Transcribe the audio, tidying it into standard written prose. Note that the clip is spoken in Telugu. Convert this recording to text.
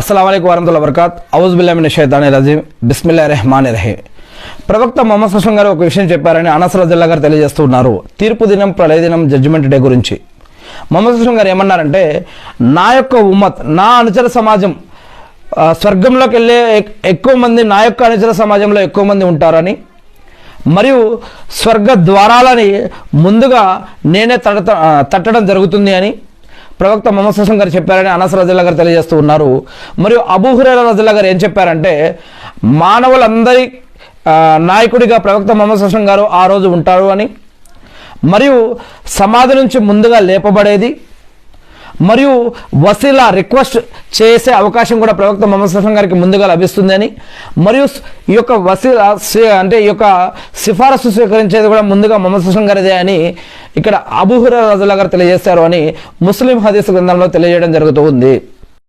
అస్సలాము అలైకుం వరహమతుల్లాహి వబరకాత్ ఔజు బిల్లాహి మినష్ షైతానిర్ రజీమ్ బిస్మిల్లాహిర్ రహమానిర్ రహీం. ప్రవక్త మొహమ్మద్ సల్లాల్లాహు గారు ఒక విషయం చెప్పారని అనస్ రదియల్లాహు గారు తెలియజేస్తున్నారు. తీర్పు దినం, ప్రళయ దినం, జడ్జిమెంట్ డే గురించి మొహమ్మద్ సల్లాల్లాహు గారు ఏమన్నారంటే, నా యొక్క ఉమ్మత్, నా అనుచర సమాజం స్వర్గంలోకి వెళ్ళే ఎక్కువ మంది నా యొక్క అనుచర సమాజంలో ఎక్కువ మంది ఉంటారని, మరియు స్వర్గ ద్వారాలని ముందుగా నేనే తట్టడం జరుగుతుంది అని ప్రవక్త మొహమ్మద్ సల్లాల్లాహు గారు చెప్పారని అనస్ రదియల్లాహు గారు తెలియజేస్తూ ఉన్నారు. మరియు అబూ హురైరా రదియల్లాహు గారు ఏం చెప్పారంటే, మానవులందరి నాయకుడిగా ప్రవక్త మొహమ్మద్ సల్లాల్లాహు గారు ఆ రోజు ఉంటారు అని, మరియు సమాధి నుంచి ముందుగా లేపబడేది, మరియు వసీలా రిక్వెస్ట్ చేసే అవకాశం కూడా ప్రవక్త మొహమ్మద్ సల్లాల్లాహు గారికి ముందుగా లభిస్తుంది అని, మరియు ఈ యొక్క వసీలా అంటే ఈ యొక్క సిఫారసు స్వీకరించేది కూడా ముందుగా మొహమ్మద్ సల్లాల్లాహు గారిదే అని ఇక్కడ అబూ హురైరా రదియల్లాహు గారు తెలియజేశారు అని ముస్లిం హదీస్ గ్రంథంలో తెలియజేయడం జరుగుతూ ఉంది.